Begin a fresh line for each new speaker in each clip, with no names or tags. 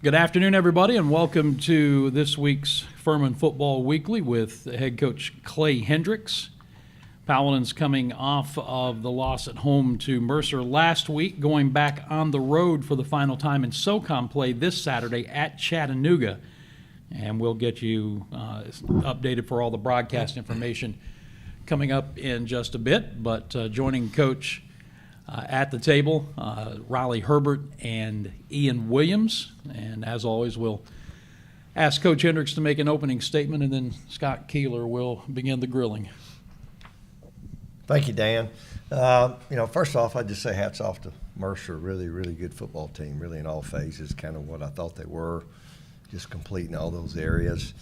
Good afternoon, everybody, and welcome to this week's Furman Football Weekly with head coach Clay Hendricks. Paladins coming off of the loss at home to Mercer last week, going back on the road for the final time in SoCon play this Saturday at Chattanooga. And we'll get you updated for all the broadcast information coming up in just a bit. But joining Coach at the table, Riley Herbert and Ian Williams. And as always, we'll ask Coach Hendricks to make an opening statement, and then Scott Keeler will begin the grilling.
Thank you, Dan. First off, I'd just say hats off to Mercer. Really, really good football team, really in all phases, kind of what I thought they were, just completing all those areas.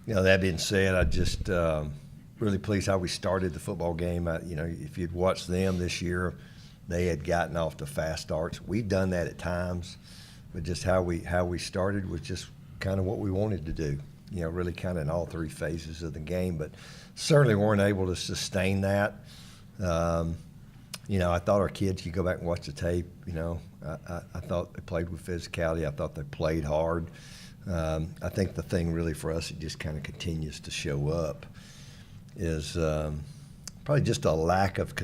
That being said, I just really pleased how we started the football game. If you'd watched them this year, they had gotten off to fast starts. We've done that at times, but just how we started was just kind of what we wanted to do. Really kind of in all three phases of the game, but certainly weren't able to sustain that. I thought our kids, you go back and watch the tape, I thought they played with physicality. I thought they played hard. I think the thing really for us, it just kind of continues to show up, is probably just a lack of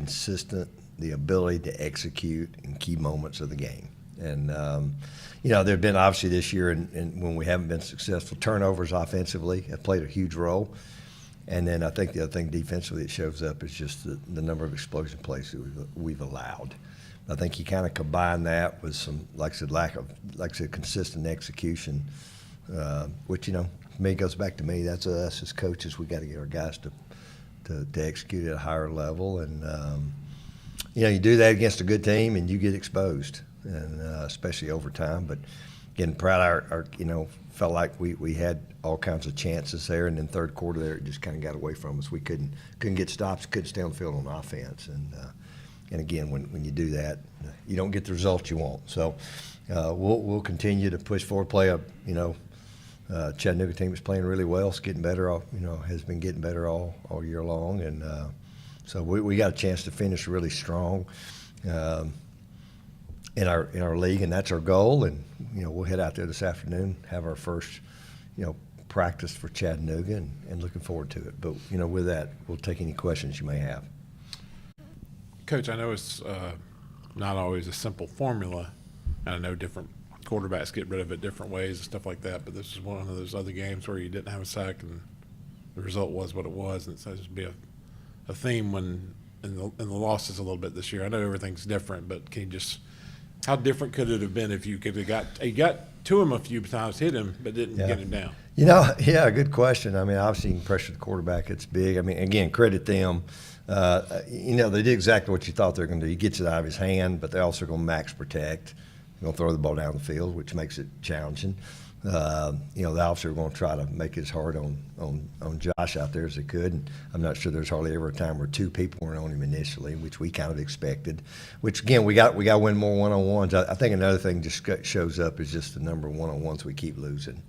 the ability to execute in key moments of the game. And, there have been obviously this year, and when we haven't been successful, turnovers offensively have played a huge role. And then I think the other thing defensively that shows up is just the number of explosion plays that we've allowed. I think you kind of combine that with some, lack of consistent execution, which, to me, goes back to me. That's us as coaches. We got to get our guys to execute at a higher level. And, you do that against a good team and you get exposed, and especially over time. But getting proud of our felt like we had all kinds of chances there, and then third quarter there it just kind of got away from us. We couldn't get stops, couldn't stay on the field on offense, and again when you do that, you don't get the results you want. So we'll continue to push forward, play Chattanooga team is playing really well. It's getting better, has been getting better all year long, and so we got a chance to finish really strong in our league, and that's our goal. And we'll head out there this afternoon, have our first practice for Chattanooga, and looking forward to it. But with that, we'll take any questions you may have.
Coach, I know it's not always a simple formula, and I know different quarterbacks get rid of it different ways and stuff like that, but this is one of those other games where you didn't have a sack and the result was what it was, and it seems to be a theme when in the losses a little bit this year. I know everything's different, but can you just – how different could it have been if you could have got to him a few times, hit him, but didn't get him down?
Good question. I mean, obviously you can pressure the quarterback. It's big. I mean, again, credit them. They did exactly what you thought they were going to do. He gets it out of his hand, but they're also going to max protect. They're going to throw the ball down the field, which makes it challenging. The officer are going to try to make it as hard on Josh out there as they could. And I'm not sure there's hardly ever a time where two people weren't on him initially, which we kind of expected. Which again, we got to win more one-on-ones. I think another thing just shows up is just the number of one-on-ones we keep losing.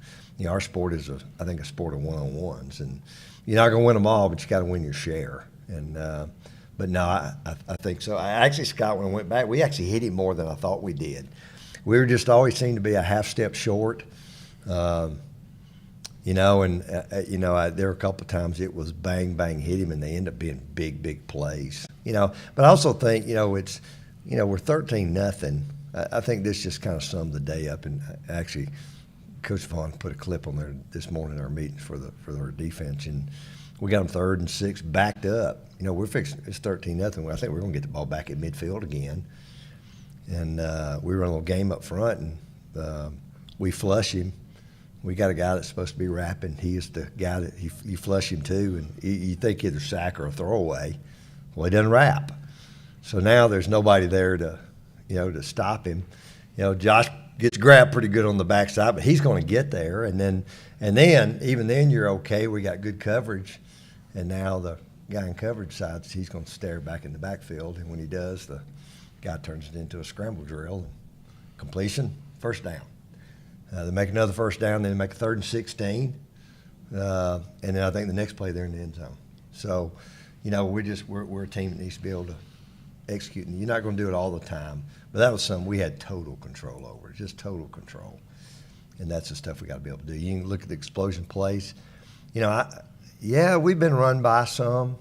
Our sport is I think a sport of one-on-ones, and you're not going to win them all, but you got to win your share. And but no, I think so. Scott, when I went back, we actually hit him more than I thought we did. We were just always seemed to be a half step short. There were a couple of times it was bang, bang, hit him, and they end up being big, big plays. But I also think, it's, we're 13-0. I think this just kind of summed the day up. And actually, Coach Vaughn put a clip on there this morning in our meetings for our defense, and we got them 3rd and 6 backed up. We're fixing it's 13-0. I think we're going to get the ball back at midfield again, and we run a little game up front, and we flush him. We got a guy that's supposed to be rapping. He is the guy that you flush him to, and you think either sack or a throwaway. Well, he doesn't rap. So now there's nobody there to stop him. Josh gets grabbed pretty good on the backside, but he's going to get there. And then even then you're okay. We got good coverage, and now the guy in coverage decides he's going to stare back in the backfield, and when he does, the guy turns it into a scramble drill. Completion, first down. They make another first down, then they make a 3rd and 16, and then I think the next play they're in the end zone. So, we're a team that needs to be able to execute, and you're not going to do it all the time. But that was something we had total control over, just total control. and that's the stuff we got to be able to do. You can look at the explosion plays. You know, we've been run by some.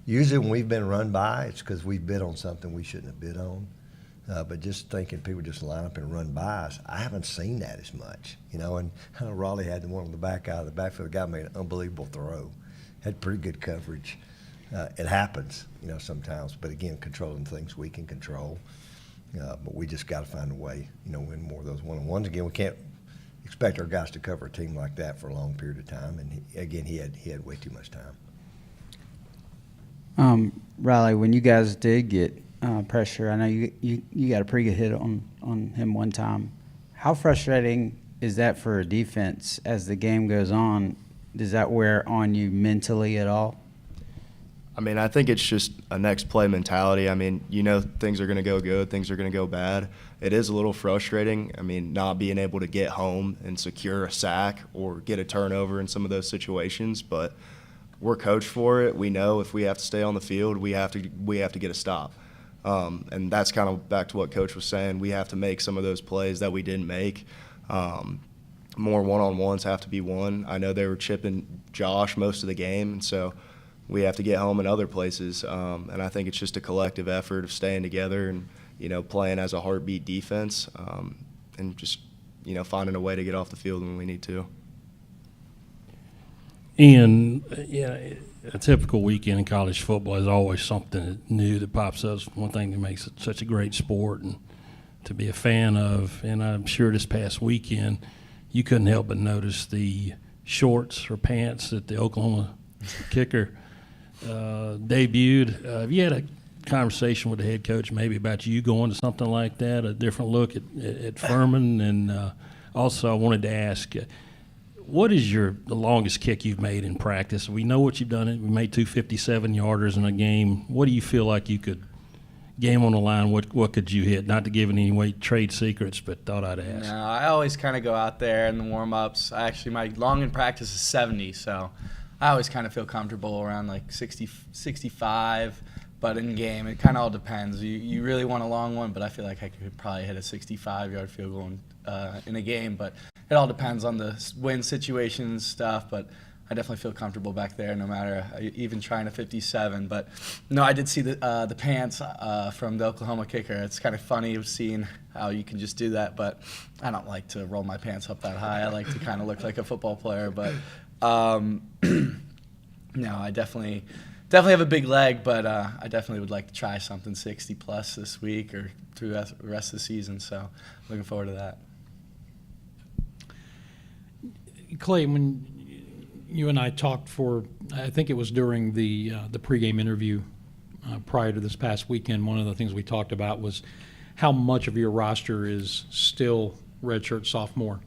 Usually when we've been run by, it's because we bid on something we shouldn't have bid on. But just thinking people just line up and run by us, I haven't seen that as much. You know, and I know Raleigh had the one on the back out of the backfield. The guy made an unbelievable throw. Had pretty good coverage. It happens, you know, sometimes. But again, controlling things we can control. But we just got to find a way, you know, win more of those one-on-ones. Again, we can't expect our guys to cover a team like that for a long period of time. And he had way too much time.
Riley, when you guys did get pressure, I know you got a pretty good hit on him one time. How frustrating is that for a defense as the game goes on? Does that wear on you mentally at all?
I mean, I think it's just a next play mentality. I mean, you know, things are going to go good, things are going to go bad. It is a little frustrating. I mean, not being able to get home and secure a sack or get a turnover in some of those situations, but we're coached for it. We know if we have to stay on the field, we have to get a stop. And that's kind of back to what Coach was saying. We have to make some of those plays that we didn't make. More one-on-ones have to be won. I know they were chipping Josh most of the game, and so we have to get home in other places. And I think it's just a collective effort of staying together and, you know, playing as a heartbeat defense, and just, you know, finding a way to get off the field when we need to.
Ian, yeah, a typical weekend in college football is always something new that pops up. One thing that makes it such a great sport and to be a fan of. And I'm sure this past weekend you couldn't help but notice the shorts or pants that the Oklahoma kicker debuted. Have you had a conversation with the head coach maybe about you going to something like that, a different look at Furman? And also I wanted to ask, what is the longest kick you've made in practice? We know what you've done. We made 2 57-yarders in a game. What do you feel like you could, game on the line, what could you hit? Not to give any way trade secrets, but thought I'd ask.
No, I always kind of go out there in the warm-ups. My long in practice is 70, so I always kind of feel comfortable around like 60, 65. But in game, it kind of all depends. You really want a long one, but I feel like I could probably hit a 65-yard field goal in a game. But it all depends on the win situation and stuff. But I definitely feel comfortable back there, no matter even trying a 57. But no, I did see the pants from the Oklahoma kicker. It's kind of funny seeing how you can just do that. But I don't like to roll my pants up that high. I like to kind of look like a football player. But no, I definitely have a big leg, but I definitely would like to try something 60-plus this week or through the rest of the season. So looking forward to that.
Clay, when you and I talked I think it was during the pregame interview prior to this past weekend, one of the things we talked about was how much of your roster is still redshirt sophomore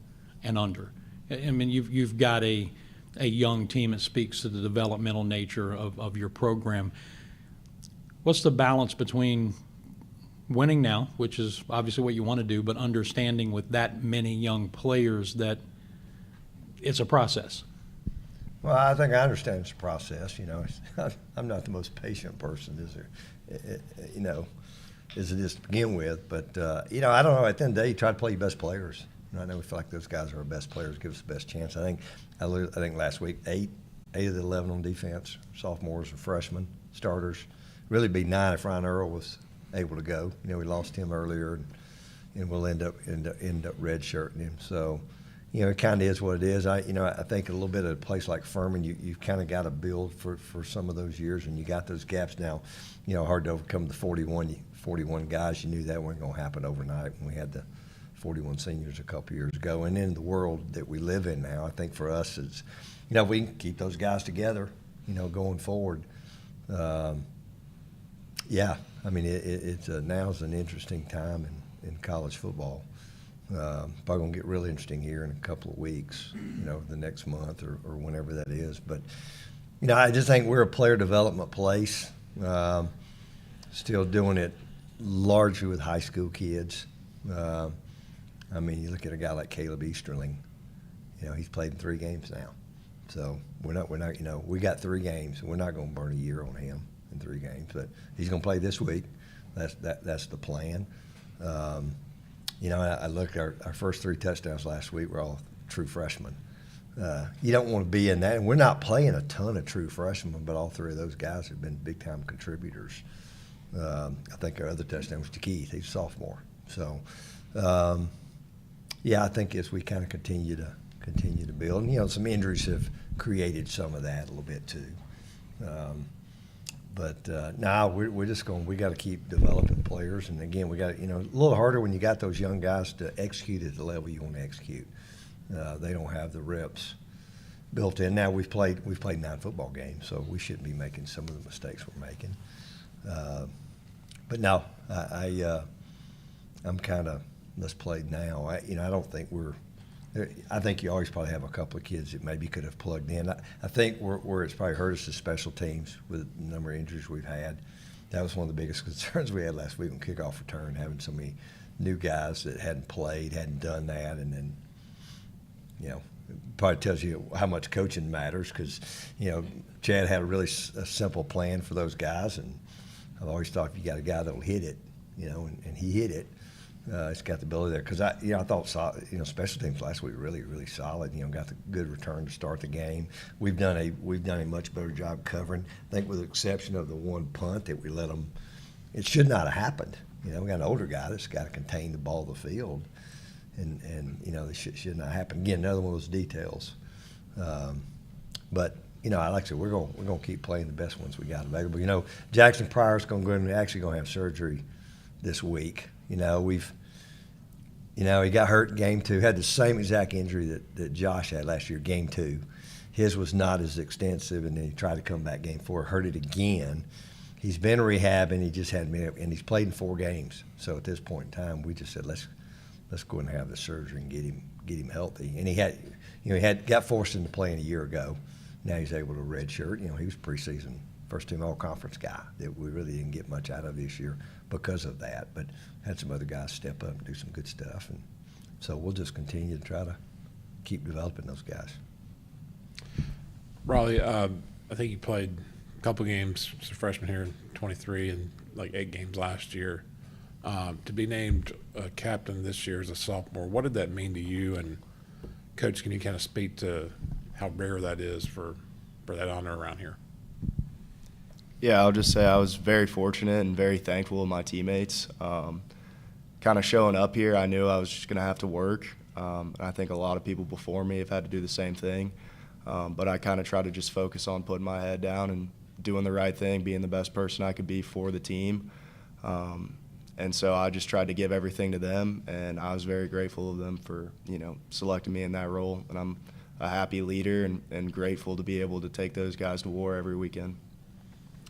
and under. I mean, you've got a young team. It speaks to the developmental nature of your program. What's the balance between winning now, which is obviously what you want to do, but understanding with that many young players that it's a process?
Well, I think I understand it's a process. You know, I'm not the most patient person, is there? You know, as it is to begin with. But, you know, I don't know. At the end of the day, you try to play your best players. And I know we feel like those guys are our best players, give us the best chance. I think last week, 8 of the 11 on defense, sophomores or freshmen, starters. Really be 9 if Ryan Earl was able to go. You know, we lost him earlier, and we'll end up redshirting him. So, you know, it kind of is what it is. I think a little bit at a place like Furman, you've kind of got to build for some of those years, and you got those gaps now. You know, hard to overcome the 41 guys. You knew that wasn't going to happen overnight when we had the 41 seniors a couple years ago. And in the world that we live in now, I think for us it's, you know, if we can keep those guys together, you know, going forward. Yeah, I mean, it's now's an interesting time in college football. Probably going to get really interesting here in a couple of weeks, you know, the next month or whenever that is. But, you know, I just think we're a player development place, still doing it largely with high school kids. I mean, you look at a guy like Caleb Easterling, you know, he's played in 3 games now. So we're not, you know, we got 3 games. We're not going to burn a year on him in 3 games, but he's going to play this week. That's the plan. You know, I looked at our first 3 touchdowns last week were all true freshmen. You don't want to be in that. And we're not playing a ton of true freshmen, but all 3 of those guys have been big-time contributors. I think our other touchdown was to Keith. He's a sophomore. So, yeah, I think as we kind of continue to build, and, you know, some injuries have created some of that a little bit too. But now we're just going. We got to keep developing players, and again, we got, you know, a little harder when you got those young guys to execute at the level you want to execute. They don't have the reps built in. Now we've played 9 football games, so we shouldn't be making some of the mistakes we're making. But no, I'm kind of let's play now. I don't think I think you always probably have a couple of kids that maybe could have plugged in. I think where it's probably hurt us is special teams with the number of injuries we've had. That was one of the biggest concerns we had last week on kickoff return, having so many new guys that hadn't played, hadn't done that, and then, you know, it probably tells you how much coaching matters because, you know, Chad had a simple plan for those guys, and I've always thought if you got a guy that'll hit it, you know, and he hit it. He's got the ability there because I thought special teams last week were really, really solid. You know, got the good return to start the game. We've done a much better job covering. I think with the exception of the one punt that we let them, it should not have happened. You know, we got an older guy that's got to contain the ball of the field, and you know, this should not happen. Again, another one of those details. But you know, like I said, we're going to keep playing the best ones we got available. You know, Jackson Pryor's going to go in and actually going to have surgery this week. You know, he got hurt in game 2, had the same exact injury that Josh had last year, game 2. His was not as extensive, and then he tried to come back game 4, hurt it again. He's been rehabbing, he just hadn't been, and he's played in 4 games. So at this point in time, we just said, let's go and have the surgery and get him healthy. And he got forced into playing a year ago. Now he's able to redshirt. You know, he was preseason first-team all-conference guy that we really didn't get much out of this year because of that, but had some other guys step up and do some good stuff. And so we'll just continue to try to keep developing those guys.
Raleigh, I think you played a couple games as a freshman here in 23 and like 8 games last year. To be named a captain this year as a sophomore, what did that mean to you? And, Coach, can you kind of speak to how rare that is for that honor around here?
Yeah, I'll just say I was very fortunate and very thankful of my teammates. Kind of showing up here, I knew I was just going to have to work. And I think a lot of people before me have had to do the same thing. But I kind of try to just focus on putting my head down and doing the right thing, being the best person I could be for the team. And so I just tried to give everything to them, and I was very grateful of them for, you know, selecting me in that role. And I'm a happy leader and grateful to be able to take those guys to war every weekend.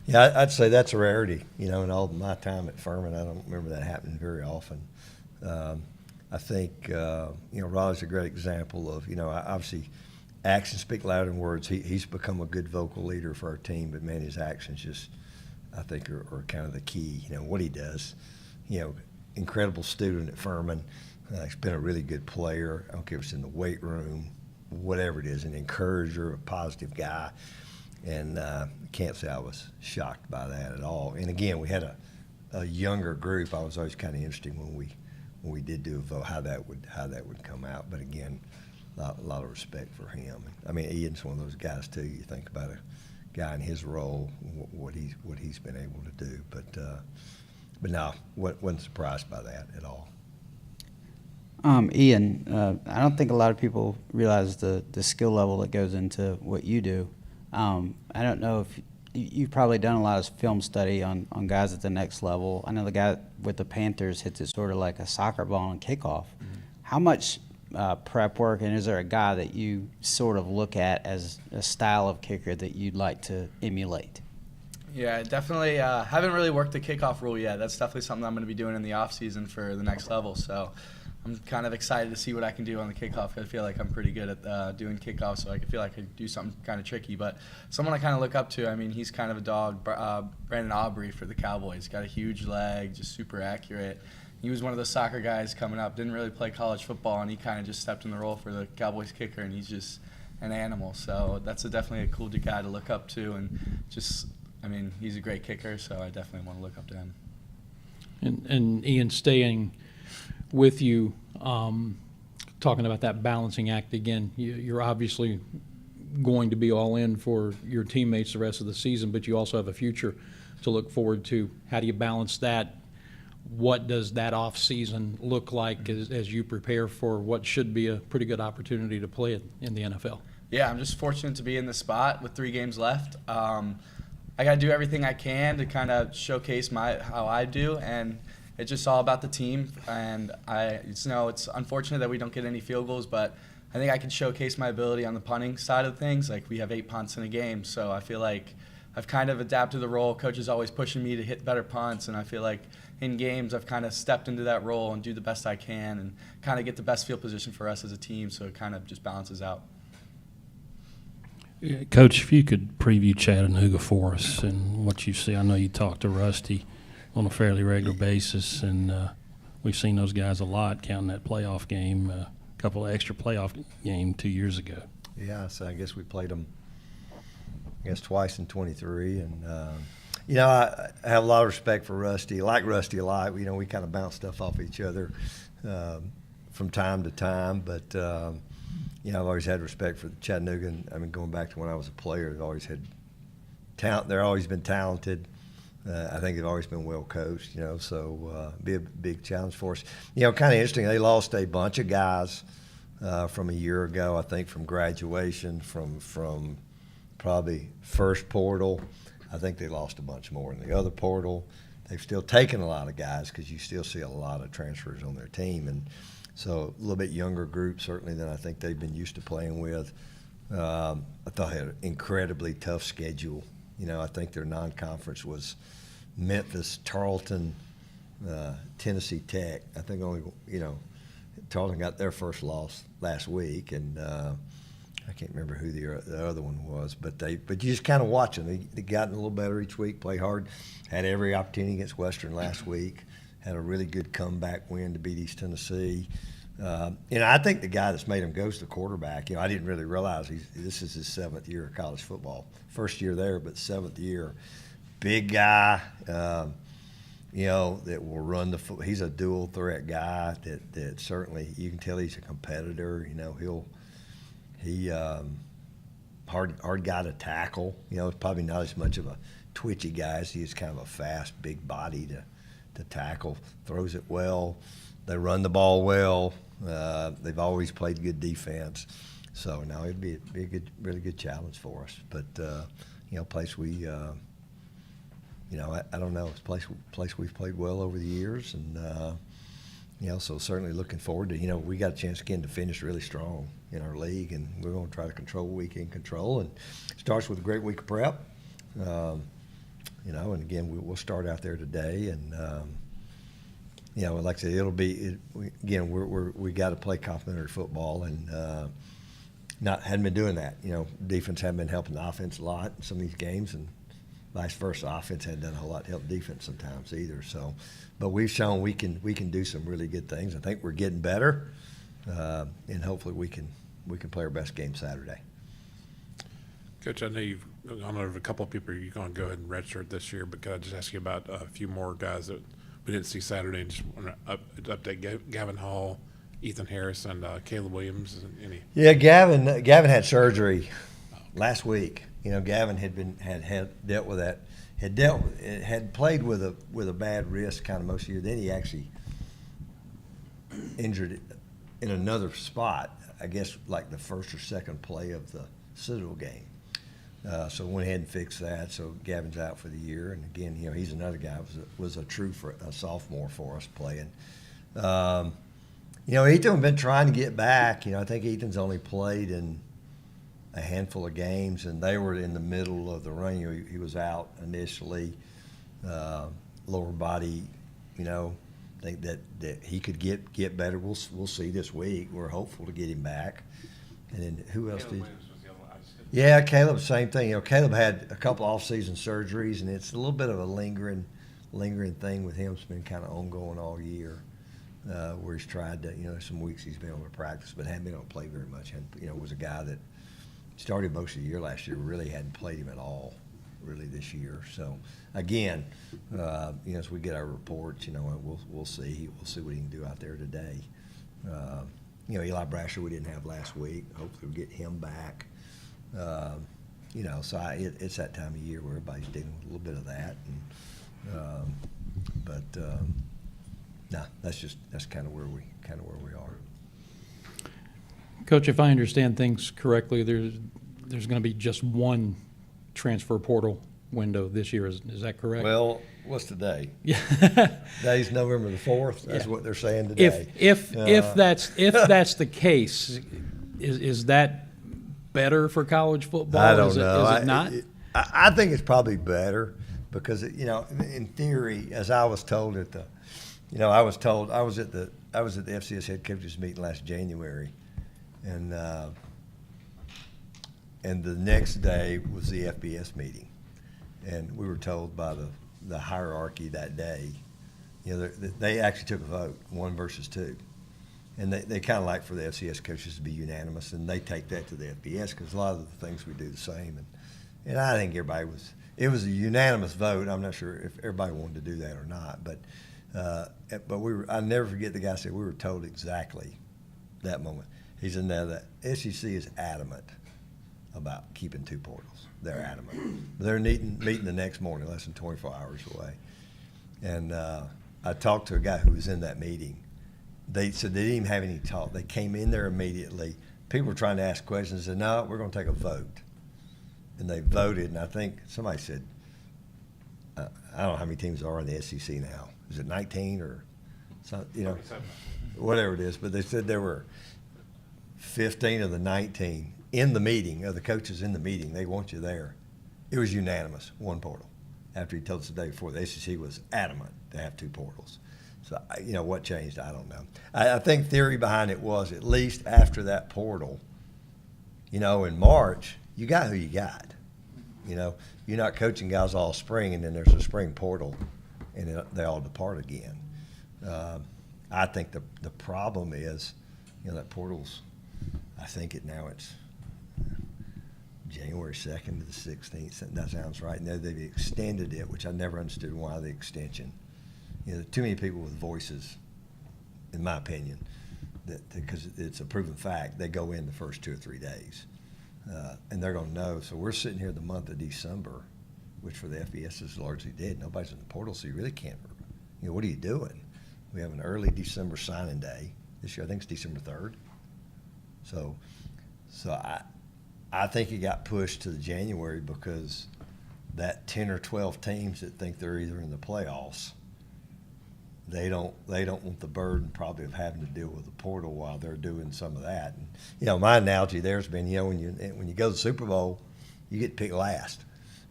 Yeah, I'd say that's a rarity. You know, in all of my time at Furman, I don't remember that happening very often. I think, you know, Raleigh's a great example of, you know, obviously actions speak louder than words. He's become a good vocal leader for our team, but, man, his actions just, I think, are kind of the key. You know, what he does, you know, incredible student at Furman. He's been a really good player. I don't care if it's in the weight room, whatever it is, an encourager, a positive guy. And can't say I was shocked by that at all. And again, we had a younger group. I was always kind of interested when we did do a vote how that would come out. But again, a lot of respect for him. I mean, Ian's one of those guys too. You think about a guy in his role, what he's been able to do. But no, wasn't surprised by that at all.
Ian, I don't think a lot of people realize the skill level that goes into what you do. I don't know if you've probably done a lot of film study on guys at the next level. I know the guy with the Panthers hits it sort of like a soccer ball on kickoff. Mm-hmm. How much prep work, and is there a guy that you sort of look at as a style of kicker that you'd like to emulate?
Yeah, definitely. Haven't really worked the kickoff rule yet. That's definitely something I'm going to be doing in the off season for the next level. So I'm kind of excited to see what I can do on the kickoff. I feel like I'm pretty good at doing kickoffs, so I feel like I could do something kind of tricky. But someone I kind of look up to, I mean, he's kind of a dog. Brandon Aubrey for the Cowboys. Got a huge leg, just super accurate. He was one of those soccer guys coming up, didn't really play college football, and he kind of just stepped in the role for the Cowboys kicker, and he's just an animal. So that's definitely a cool guy to look up to, and just, I mean, he's a great kicker, so I definitely want to look up to him.
And Ian, staying with you, talking about that balancing act again. You're obviously going to be all in for your teammates the rest of the season, but you also have a future to look forward to. How do you balance that? What does that off season look like as you prepare for what should be a pretty good opportunity to play in the NFL?
Yeah, I'm just fortunate to be in this spot with 3 games left. I got to do everything I can to kind of showcase how I do, and it's just all about the team. And it's unfortunate that we don't get any field goals, but I think I can showcase my ability on the punting side of things. Like, we have 8 punts in a game, so I feel like I've kind of adapted the role. Coach is always pushing me to hit better punts, and I feel like in games I've kind of stepped into that role and do the best I can and kind of get the best field position for us as a team, so it kind of just balances out.
Yeah, Coach, if you could preview Chattanooga for us and what you see. I know you talk to Rusty on a fairly regular basis, and we've seen those guys a lot, counting that playoff game, a couple of extra playoff game 2 years ago.
Yeah, so I guess we played them, twice in 23. And, I have a lot of respect for Rusty. I like Rusty a lot. We kind of bounce stuff off each other from time to time. But, I've always had respect for Chattanooga. And, going back to when I was a player, they've always had talent. They've always been talented. I think they've always been well coached, so be a big challenge for us. Kind of interesting, they lost a bunch of guys from a year ago, I think, from graduation, from probably first portal. I think they lost a bunch more in the other portal. They've still taken a lot of guys because you still see a lot of transfers on their team. And so a little bit younger group, certainly, than I think they've been used to playing with. I thought they had an incredibly tough schedule. I think their non-conference was Memphis, Tarleton, Tennessee Tech. I think only, Tarleton got their first loss last week, and I can't remember who the other one was. But you just kind of watch them. They gotten a little better each week, play hard. Had every opportunity against Western last week. Had a really good comeback win to beat East Tennessee. I think the guy that's made him go is the quarterback. I didn't really realize this is his 7th year of college football. First year there, but 7th year. Big guy, that will run the foot. He's a dual threat guy that certainly you can tell he's a competitor. He hard guy to tackle. Probably not as much of a twitchy guy as he is kind of a fast, big body to tackle. Throws it well. They run the ball well. They've always played good defense. So, no, it'd be a good, really good challenge for us. But, place we, I don't know, it's a place we've played well over the years. And, so certainly looking forward to, we got a chance again to finish really strong in our league. And we're going to try to control what we can control. And it starts with a great week of prep. And again, we'll start out there today. And, like I said, it'll be we got to play complementary football, and hadn't been doing that. Defense hadn't been helping the offense a lot in some of these games, and vice versa. Offense hadn't done a whole lot to help defense sometimes either. So, but we've shown we can do some really good things. I think we're getting better, and hopefully we can play our best game Saturday.
Coach, I know you've gone over a couple of people you're going to go ahead and redshirt this year, but could I just ask you about a few more guys that we didn't see Saturday, and just want to update Gavin Hall, Ethan Harris, and Caleb Williams?
Yeah, Gavin had surgery last week. Gavin had dealt with that. Had played with a bad wrist kind of most of the year. Then he actually injured it in another spot. I guess like the first or second play of the Citadel game. So went ahead and fixed that. So Gavin's out for the year. And again, he's another guy was a true sophomore for us playing. Ethan been trying to get back. I think Ethan's only played in a handful of games, and they were in the middle of the run. He was out initially, lower body. Think that he could get better. We'll see this week. We're hopeful to get him back. And then who else did? Yeah, Caleb, same thing. Caleb had a couple off-season surgeries, and it's a little bit of a lingering thing with him. It's been kind of ongoing all year, where he's tried to, some weeks he's been able to practice, but hadn't been able to play very much. And, was a guy that started most of the year last year, really hadn't played him at all. really this year. So again, as we get our reports, we'll see what he can do out there today. Eli Brasher we didn't have last week. Hopefully we'll get him back. So it's that time of year where everybody's dealing with a little bit of that. No, that's kind of where we are.
Coach, if I understand things correctly, there's going to be just one transfer portal window this year. Is that correct?
Well, what's today?
Yeah.
Today's November the 4th. That's
Yeah.
what they're saying today.
If that's the case, is that better for college football?
I don't
is
know.
Is it not?
I think it's probably better because in theory, as I was told at the, I was at the FCS head coaches meeting last January, and the next day was the FBS meeting, and we were told by the hierarchy that day, they actually took a vote, 1 versus 2. And they kind of like for the FCS coaches to be unanimous, and they take that to the FBS because a lot of the things we do the same. And I think it was a unanimous vote. I'm not sure if everybody wanted to do that or not, but I'll never forget the guy said we were told exactly that moment. He said, now the SEC is adamant about keeping 2 portals. They're adamant. They're meeting the next morning, less than 24 hours away. And I talked to a guy who was in that meeting. They said they didn't even have any talk. They came in there immediately. People were trying to ask questions. They said, no, we're going to take a vote. And they voted, and I think somebody said, I don't know how many teams there are in the SEC now. Is it 19 or something, whatever it is. But they said there were 15 of the 19 in the meeting, of the coaches in the meeting. They want you there. It was unanimous, 1 portal. After he told us the day before, the SEC was adamant to have 2 portals. So, what changed, I don't know. I think theory behind it was at least after that portal, in March, you got who you got. You're not coaching guys all spring and then there's a spring portal and they all depart again. I think the problem is, that portal's, I think it's January 2nd to the 16th. That sounds right. Now they've extended it, which I never understood why the extension. Too many people with voices, in my opinion, because it's a proven fact. They go in the first 2 or 3 days, and they're going to know. So we're sitting here the month of December, which for the FBS is largely dead. Nobody's in the portal, so you really can't. What are you doing? We have an early December signing day this year. I think it's December 3rd. So I think it got pushed to the January because that 10 or 12 teams that think they're either in the playoffs. They don't want the burden probably of having to deal with the portal while they're doing some of that. And, my analogy there has been, when you go to the Super Bowl, you get picked last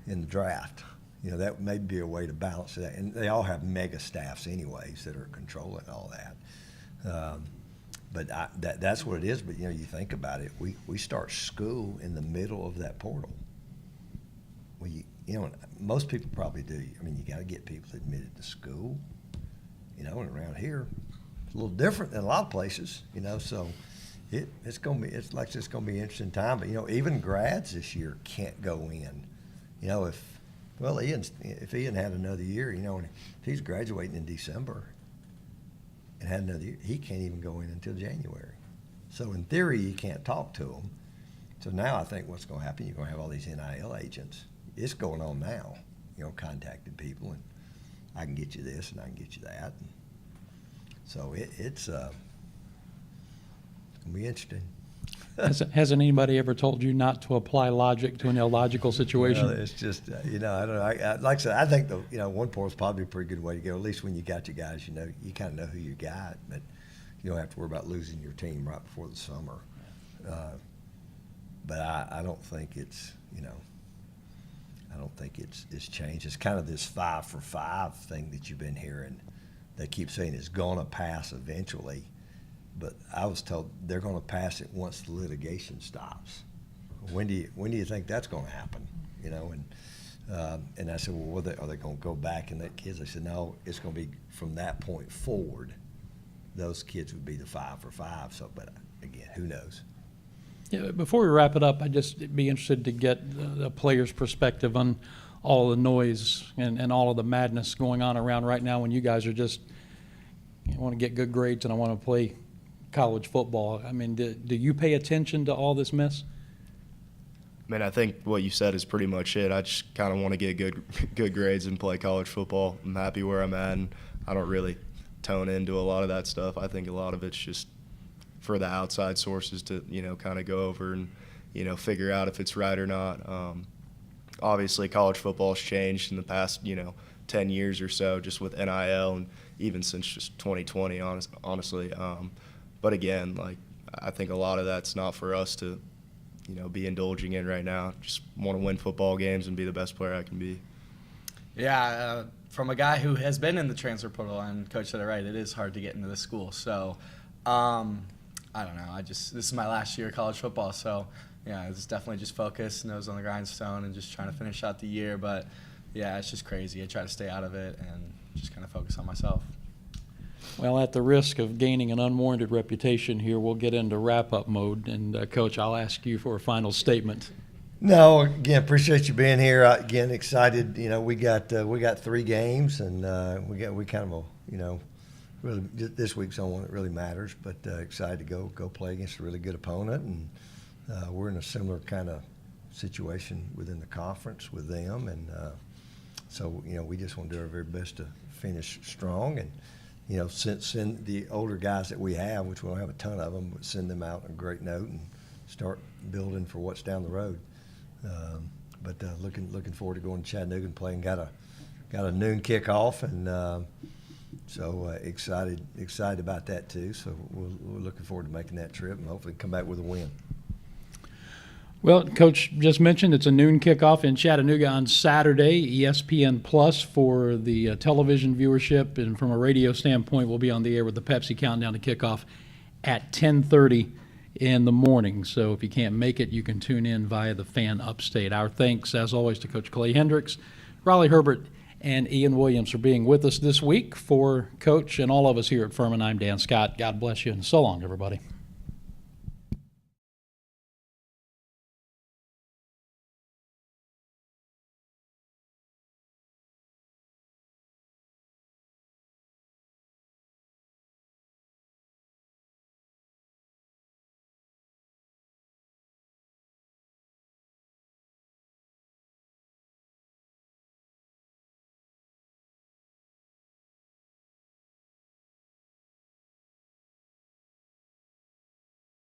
in the draft. That may be a way to balance that. And they all have mega staffs anyways that are controlling all that. But that's what it is. But, you think about it. We start school in the middle of that portal. Well, most people probably do. I mean, you got to get people admitted to school. And around here, it's a little different than a lot of places, so it's going to be an interesting time. But, even grads this year can't go in. If Ian had another year, and if he's graduating in December and had another year, he can't even go in until January. So in theory, you can't talk to him. So now I think what's going to happen, you're going to have all these NIL agents. It's going on now, contacting people and I can get you this and I can get you that. So it's going to be interesting.
Hasn't anybody ever told you not to apply logic to an illogical situation?
It's just, I don't know. Like I said, I think one portal is probably a pretty good way to go. At least when you got your guys, you kind of know who you got, but you don't have to worry about losing your team right before the summer. But I don't think it's, I don't think it's changed. It's kind of this 5 for 5 thing that you've been hearing. They keep saying it's going to pass eventually, but I was told they're going to pass it once the litigation stops. When do you think that's going to happen? And I said, well, are they going to go back and let kids? I said, no, it's going to be from that point forward. Those kids would be the 5 for 5. So, but again, who knows? Yeah,
before we wrap it up, I'd just be interested to get the player's perspective on all the noise and all of the madness going on around right now when you guys are just, I want to get good grades and I want to play college football? I mean, do you pay attention to all this mess?
I mean, I think what you said is pretty much it. I just kind of want to get good grades and play college football. I'm happy where I'm at, and I don't really tone into a lot of that stuff. I think a lot of it's just for the outside sources to, kind of go over and, figure out if it's right or not. Obviously, college football has changed in the past, 10 years or so, just with NIL and even since just 2020, honestly. But again, I think a lot of that's not for us to, be indulging in right now. Just want to win football games and be the best player I can be.
Yeah, from a guy who has been in the transfer portal, and Coach said it right, it is hard to get into this school. So, I don't know. This is my last year of college football, so yeah, it's definitely just focus, nose on the grindstone, and just trying to finish out the year. But yeah, it's just crazy. I try to stay out of it and just kind of focus on myself.
Well, at the risk of gaining an unwarranted reputation here, we'll get into wrap-up mode. And, Coach, I'll ask you for a final statement.
No, again, appreciate you being here. Again, excited. We got 3 games, and we kind of really this week's on one that really matters. But excited to go play against a really good opponent, and we're in a similar kind of situation within the conference with them, and so we just want to do our very best to finish strong and. Send the older guys that we have, which we don't have a ton of them, but send them out on a great note and start building for what's down the road. But looking forward to going to Chattanooga and playing. Got a noon kickoff, and so excited about that too. So we're looking forward to making that trip and hopefully come back with a win.
Well, Coach just mentioned it's a noon kickoff in Chattanooga on Saturday. ESPN Plus for the television viewership, and from a radio standpoint, we'll be on the air with the Pepsi Countdown to kickoff at 10:30 in the morning. So if you can't make it, you can tune in via the Fan Upstate. Our thanks, as always, to Coach Clay Hendricks, Raleigh Herbert, and Ian Williams for being with us this week. For Coach and all of us here at Furman, I'm Dan Scott. God bless you, and so long, everybody.